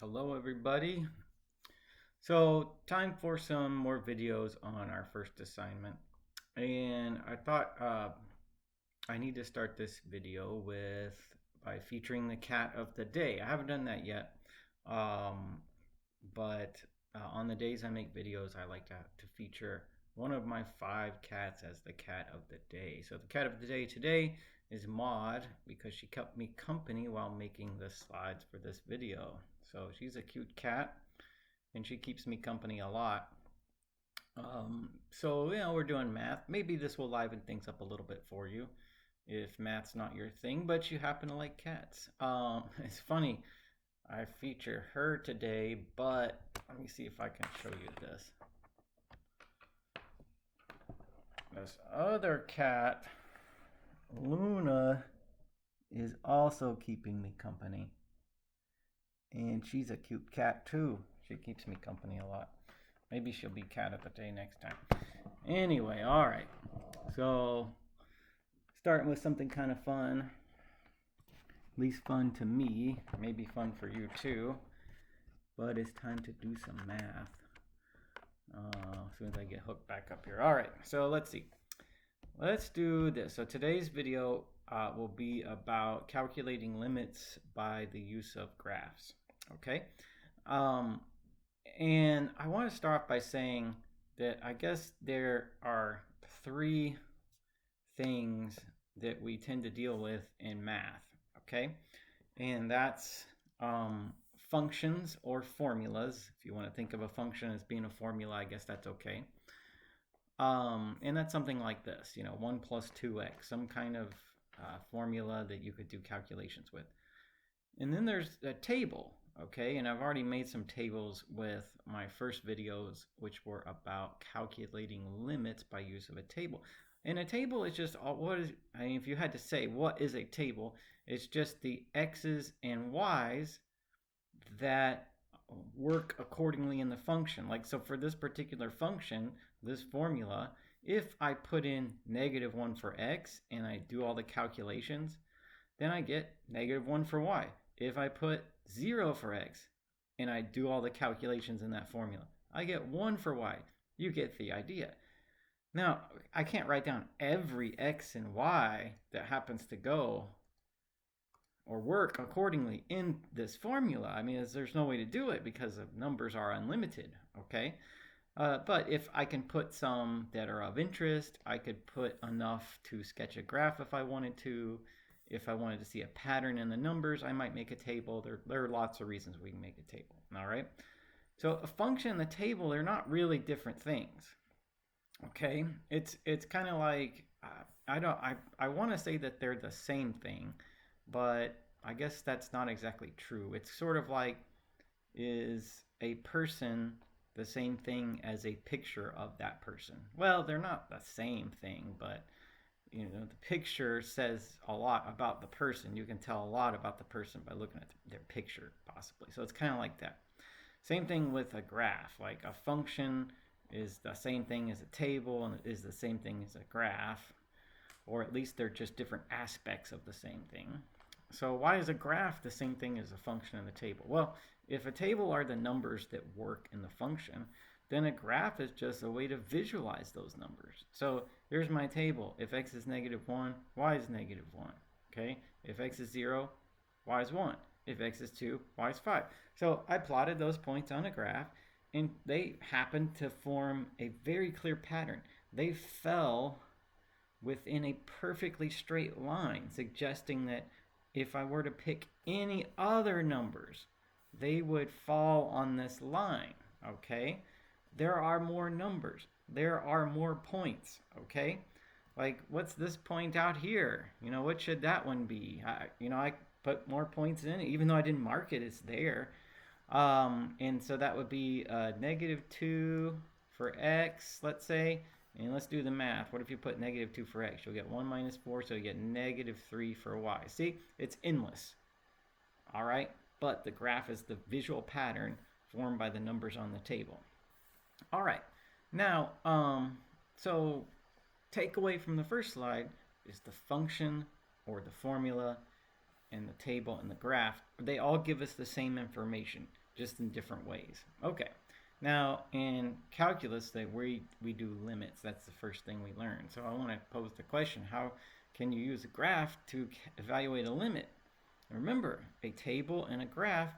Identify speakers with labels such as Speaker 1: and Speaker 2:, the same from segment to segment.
Speaker 1: Hello everybody. So time for some more videos on our first assignment. And I thought I need to start this video by featuring the cat of the day. I haven't done that yet. Um, but on the days I make videos, I like to feature one of my 5 cats as the cat of the day. So the cat of the day today is Maud because she kept me company while making the slides for this video. So she's a cute cat and she keeps me company a lot. We're doing math. Maybe this will liven things up a little bit for you if math's not your thing, but you happen to like cats. It's funny. I feature her today, but let me see if I can show you this. This other cat, Luna, is also keeping me company. And she's a cute cat too. She keeps me company a lot. Maybe she'll be cat of the day next time. Anyway, all right. So, starting with something kind of fun. At least fun to me. Maybe fun for you too. But it's time to do some math. As soon as I get hooked back up here. All right. So let's see. Let's do this. So today's video will be about calculating limits by the use of graphs. Okay. And I want to start off by saying that I guess there are 3 things that we tend to deal with in math, okay? And that's functions or formulas. If you want to think of a function as being a formula, I guess that's okay. And that's something like this, 1 plus 2x, some kind of formula that you could do calculations with. And then there's a table, okay? And I've already made some tables with my first videos, which were about calculating limits by use of a table. And a table is just, if you had to say, what is a table? It's just the x's and y's that work accordingly in the function. Like, so for this particular function, this formula, if I put in -1 for x and I do all the calculations, then I get -1 for y. If I put 0 for x and I do all the calculations in that formula, I get 1 for y. You get the idea. Now, I can't write down every x and y that happens to go or work accordingly in this formula. I mean, there's no way to do it because the numbers are unlimited, okay? But if I can put some that are of interest, I could put enough to sketch a graph if I wanted to. If I wanted to see a pattern in the numbers, I might make a table. There are lots of reasons we can make a table, all right? So a function and the table, they're not really different things, okay? It's kind of like, I want to say that they're the same thing, but I guess that's not exactly true. It's sort of like, is a person the same thing as a picture of that person? Well, they're not the same thing, but the picture says a lot about the person. You can tell a lot about the person by looking at their picture, possibly. So it's kind of like that. Same thing with a graph. Like a function is the same thing as a table and is the same thing as a graph, or at least they're just different aspects of the same thing. So why is a graph the same thing as a function and a table? Well, if a table are the numbers that work in the function, then a graph is just a way to visualize those numbers. So here's my table. If x is -1, y is -1. Okay? If x is 0, y is 1. If x is 2, y is 5. So I plotted those points on a graph, and they happened to form a very clear pattern. They fell within a perfectly straight line, suggesting that if I were to pick any other numbers, they would fall on this line, okay? There are more numbers. There are more points, okay? Like, what's this point out here? What should that one be? I put more points in it. Even though I didn't mark it, it's there. And so that would be -2 for x, let's say. And let's do the math. What if you put -2 for x? You'll get 1 minus 4, so you get -3 for y. See, it's endless. All right? But the graph is the visual pattern formed by the numbers on the table. All right. Now, so takeaway from the first slide is the function or the formula and the table and the graph. They all give us the same information. just in different ways. Okay. Now, in calculus, that we do limits. That's the first thing we learn. So I want to pose the question, how can you use a graph to evaluate a limit? Remember, a table and a graph,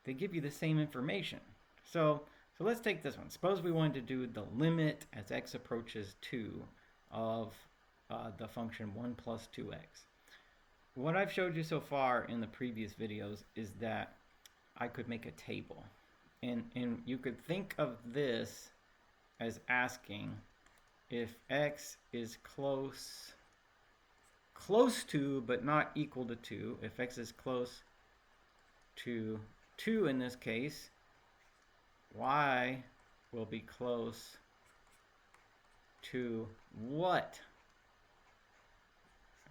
Speaker 1: they give you the same information. So let's take this one. Suppose we wanted to do the limit as x approaches 2 of the function 1 plus 2x. What I've showed you so far in the previous videos is that I could make a table. And you could think of this as asking if x is close to but not equal to 2, if x is close to 2 in this case, y will be close to what?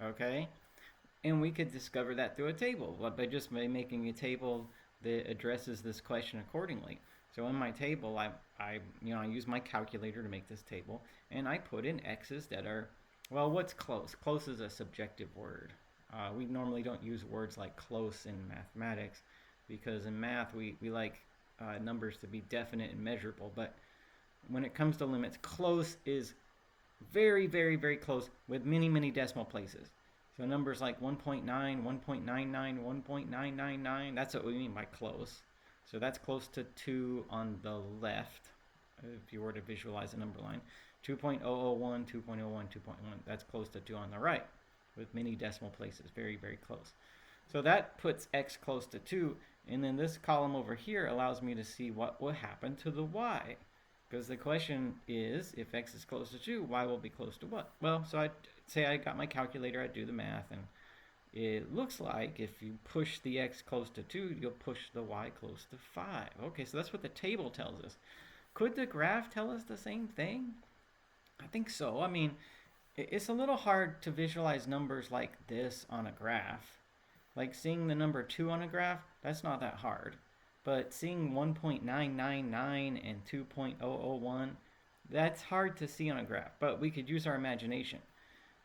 Speaker 1: Okay? And we could discover that through a table by just making a table that addresses this question accordingly. So in my table, I use my calculator to make this table, and I put in x's that are, well, what's close? Close is a subjective word. We normally don't use words like close in mathematics, because in math we like numbers to be definite and measurable. But when it comes to limits, close is very, very, very close with many, many decimal places. So numbers like 1.9, 1.99, 1.999, that's what we mean by close. So that's close to 2 on the left, if you were to visualize a number line. 2.001, 2.01, 2.1, that's close to 2 on the right, with many decimal places, very, very close. So that puts x close to 2, and then this column over here allows me to see what will happen to the y. Because the question is, if x is close to 2, y will be close to what? Well, so I'd say I got my calculator, I'd do the math, and it looks like if you push the x close to 2, you'll push the y close to 5. Okay, so that's what the table tells us. Could the graph tell us the same thing? I think so. I mean, it's a little hard to visualize numbers like this on a graph. Like seeing the number 2 on a graph, that's not that hard. But seeing 1.999 and 2.001, that's hard to see on a graph, but we could use our imagination.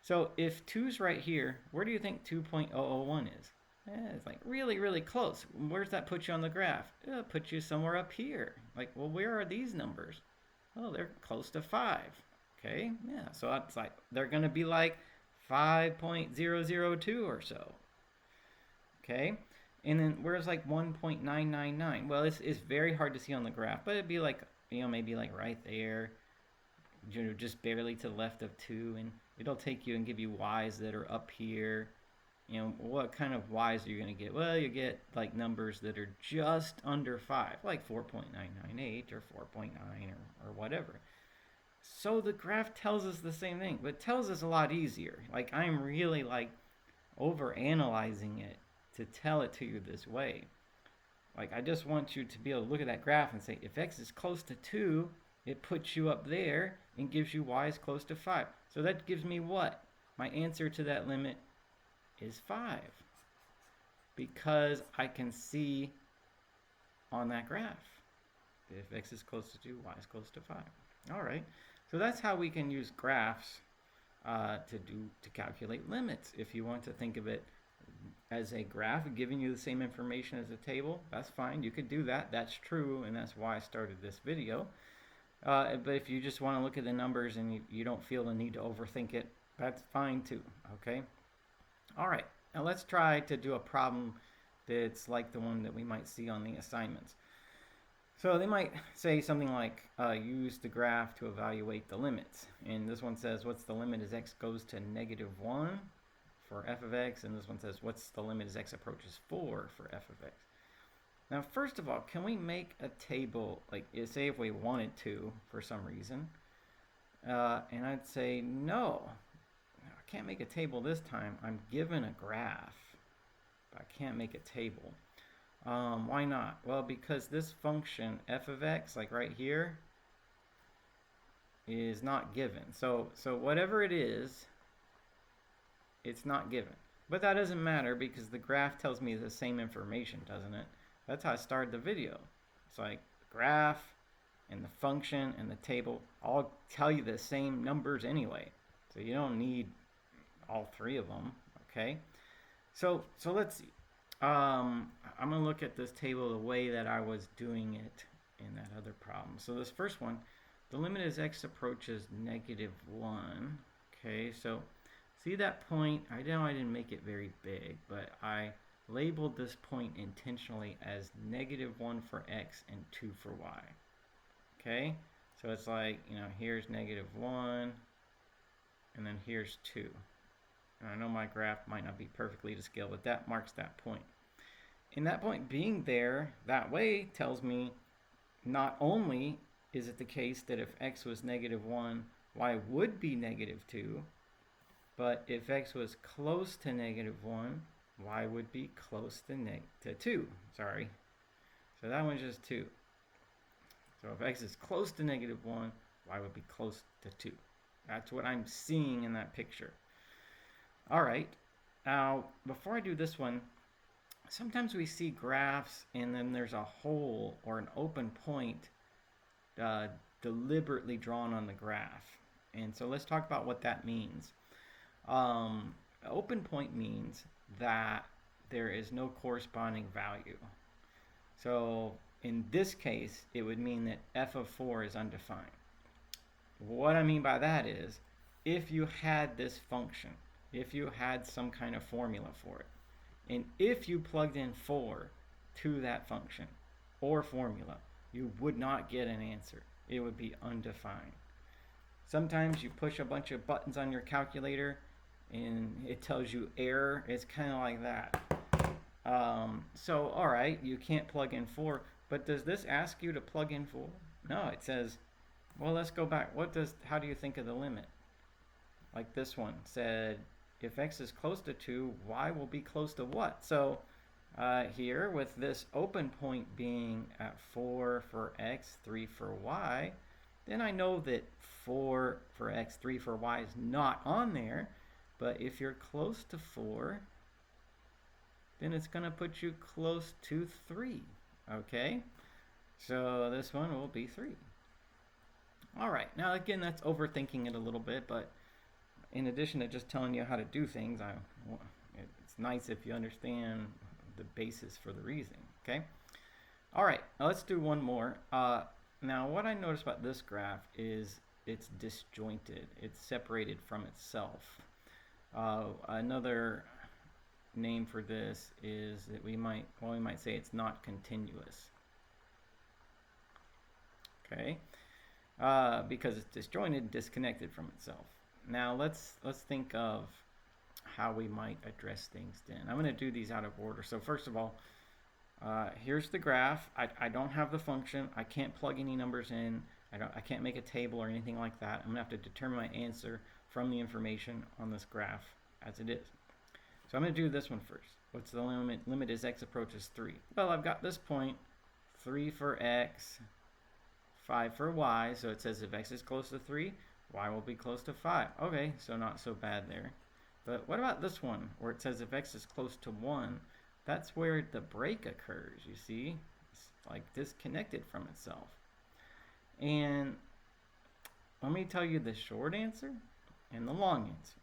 Speaker 1: So if 2's right here, where do you think 2.001 is? It's like really, really close. Where's that put you on the graph? It'll put you somewhere up here. Like, well, where are these numbers? Oh, they're close to 5. Okay, yeah, so it's like they're going to be like 5.002 or so. Okay. And then where's like 1.999? Well, it's very hard to see on the graph, but it'd be like, maybe like right there, just barely to the left of 2, and it'll take you and give you y's that are up here. What kind of y's are you going to get? Well, you get like numbers that are just under 5, like 4.998 or 4.9 or whatever. So the graph tells us the same thing, but it tells us a lot easier. Like I'm really like over analyzing it to tell it to you this way. Like I just want you to be able to look at that graph and say, if x is close to 2, it puts you up there and gives you y is close to 5. So that gives me what? My answer to that limit is 5. Because I can see on that graph, if x is close to 2, y is close to 5. All right. So that's how we can use graphs to calculate limits. If you want to think of it as a graph giving you the same information as a table, that's fine. You could do that. That's true, and that's why I started this video. But if you just want to look at the numbers and you don't feel the need to overthink it, that's fine too. Okay. All right. Now let's try to do a problem that's like the one that we might see on the assignments. So they might say something like, use the graph to evaluate the limits. And this one says, what's the limit as x goes to -1 for f of x? And this one says, what's the limit as x approaches 4 for f of x? Now, first of all, can we make a table, like say if we wanted to for some reason? And I'd say, no, I can't make a table this time. I'm given a graph, but I can't make a table. Why not? Well, because this function f of x, like right here, is not given. So whatever it is, it's not given. But that doesn't matter because the graph tells me the same information, doesn't it? That's how I started the video. It's like the graph and the function and the table all tell you the same numbers anyway. So you don't need all three of them, okay? So let's see. I'm going to look at this table the way that I was doing it in that other problem. So this first one, the limit as x approaches -1. Okay, so see that point? I know I didn't make it very big, but I labeled this point intentionally as -1 for x and 2 for y. Okay, so it's like, here's -1, and then here's 2. And I know my graph might not be perfectly to scale, but that marks that point. And that point being there that way tells me not only is it the case that if x was -1, y would be -2, but if x was close to -1, y would be close to 2. Sorry. So that one's just 2. So if x is close to -1, y would be close to 2. That's what I'm seeing in that picture. All right. Now, before I do this one, sometimes we see graphs and then there's a hole or an open point deliberately drawn on the graph. And so let's talk about what that means. Open point means that there is no corresponding value. So in this case, it would mean that f of 4 is undefined. What I mean by that is, if you had this function, if you had some kind of formula for it, and if you plugged in 4 to that function or formula, you would not get an answer. It would be undefined. Sometimes you push a bunch of buttons on your calculator and it tells you error. It's kind of like that. So, all right, you can't plug in 4, but does this ask you to plug in 4? No, it says, well, let's go back. How do you think of the limit? Like this one said, if x is close to 2, y will be close to what? So here, with this open point being at 4 for x, 3 for y, then I know that 4 for x, 3 for y is not on there. But if you're close to 4, then it's going to put you close to 3. Okay? So this one will be 3. All right. Now, again, that's overthinking it a little bit, but in addition to just telling you how to do things, it's nice if you understand the basis for the reasoning, okay? All right, now let's do one more. Now, what I noticed about this graph is it's disjointed. It's separated from itself. Another name for this is that we might say it's not continuous, okay? Because it's disjointed, disconnected from itself. Now let's think of how we might address things then. I'm going to do these out of order. So first of all, here's the graph. I don't have the function. I can't plug any numbers in. I can't make a table or anything like that. I'm going to have to determine my answer from the information on this graph as it is. So I'm going to do this one first. What's the limit? Limit as x approaches 3. Well, I've got this point, 3 for x, 5 for y. So it says if x is close to 3, y will be close to 5. Okay, so not so bad there. But what about this one where it says if x is close to 1? That's where the break occurs, you see? It's like disconnected from itself. And let me tell you the short answer and the long answer.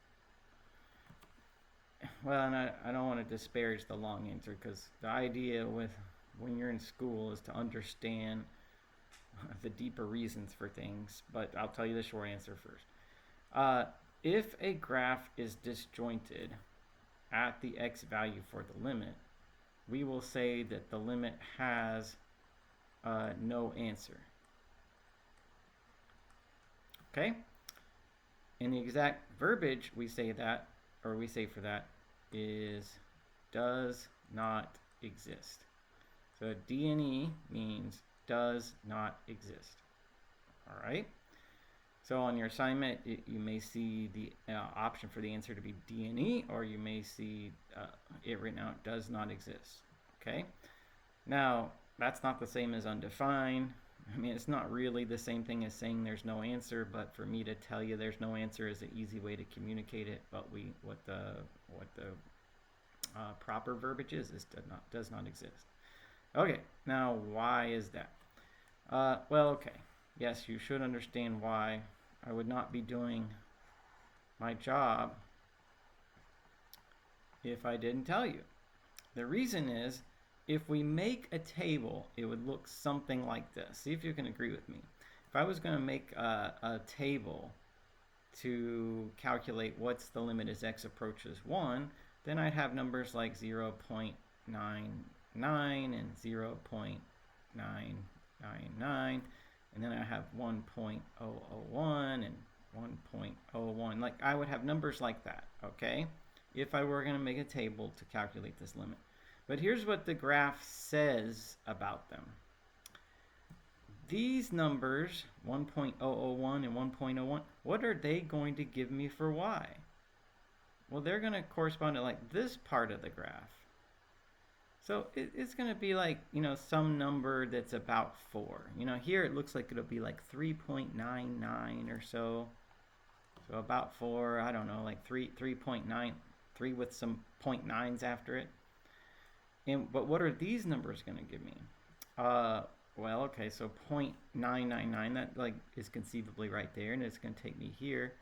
Speaker 1: Well, and I don't want to disparage the long answer, because the idea with when you're in school is to understand the deeper reasons for things, but I'll tell you the short answer first. If a graph is disjointed at the x value for the limit, we will say that the limit has no answer. Okay? And the exact verbiage we say for that is does not exist. So DNE means does not exist. All right? So on your assignment, you may see the option for the answer to be DNE, or you may see it written out does not exist. Okay? Now, that's not the same as undefined. I mean, it's not really the same thing as saying there's no answer, but for me to tell you there's no answer is an easy way to communicate it. But what the proper verbiage is does not exist. Okay, now why is that? Well, okay. Yes, you should understand why. I would not be doing my job if I didn't tell you The reason is, if we make a table, it would look something like this. See if you can agree with me. If I was going to make a table to calculate what's the limit as x approaches 1, then I'd have numbers like 0.99 and 0.999, and then I have 1.001 and 1.01. Like, I would have numbers like that, okay, if I were going to make a table to calculate this limit. But here's what the graph says about them. These numbers, 1.001 and 1.01, what are they going to give me for y? Well, they're going to correspond to like this part of the graph. So it's going to be like, you know, some number that's about 4. You know, here it looks like it'll be like 3.99 or so. So about 4, I don't know, like 3.9, 3 with some 0.9s after it. But what are these numbers going to give me? Well, okay, so 0.999, that like is conceivably right there, and it's going to take me here,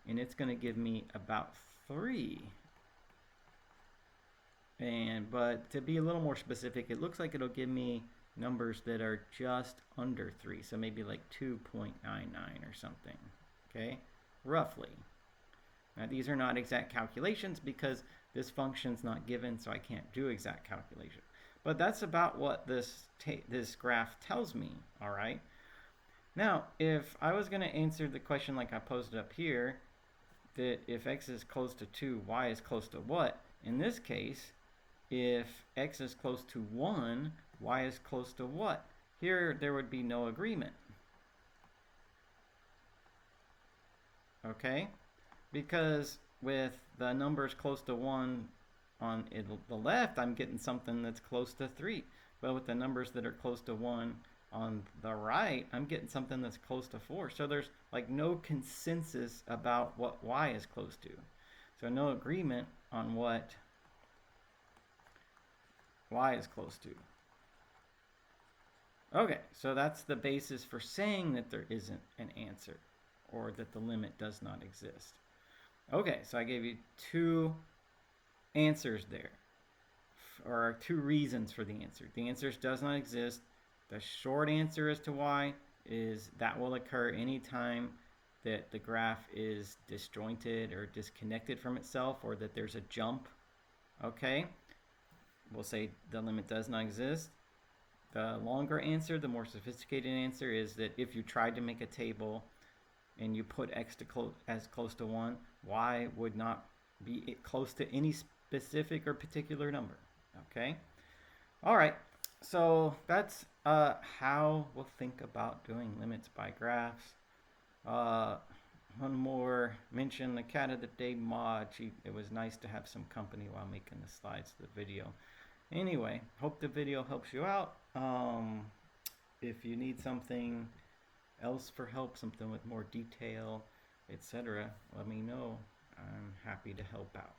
Speaker 1: and it's going to give me about 3. But to be a little more specific, it looks like it'll give me numbers that are just under 3, so maybe like 2.99 or something, okay, roughly. Now, these are not exact calculations because this function's not given, so I can't do exact calculation. But that's about what this graph tells me, all right? Now, if I was going to answer the question like I posed up here, that if x is close to 2, y is close to what? In this case, if x is close to 1, y is close to what? Here, there would be no agreement. Okay? Because with the numbers close to 1 on the left, I'm getting something that's close to 3. But with the numbers that are close to 1 on the right, I'm getting something that's close to 4. So there's like no consensus about what y is close to. So no agreement on what y is close to. Okay, so that's the basis for saying that there isn't an answer, or that the limit does not exist. Okay, so I gave you 2 answers there, or 2 reasons for the answer. The answer does not exist. The short answer as to why is that will occur anytime that the graph is disjointed or disconnected from itself, or that there's a jump. Okay, we'll say the limit does not exist. The longer answer, the more sophisticated answer, is that if you tried to make a table and you put x as close to 1, y would not be close to any specific or particular number. Okay? All right. So that's how we'll think about doing limits by graphs. One more mention, the Cat of the Day mod. It was nice to have some company while making the slides to the video. Anyway, hope the video helps you out. If you need something else for help, something with more detail, etc., let me know. I'm happy to help out.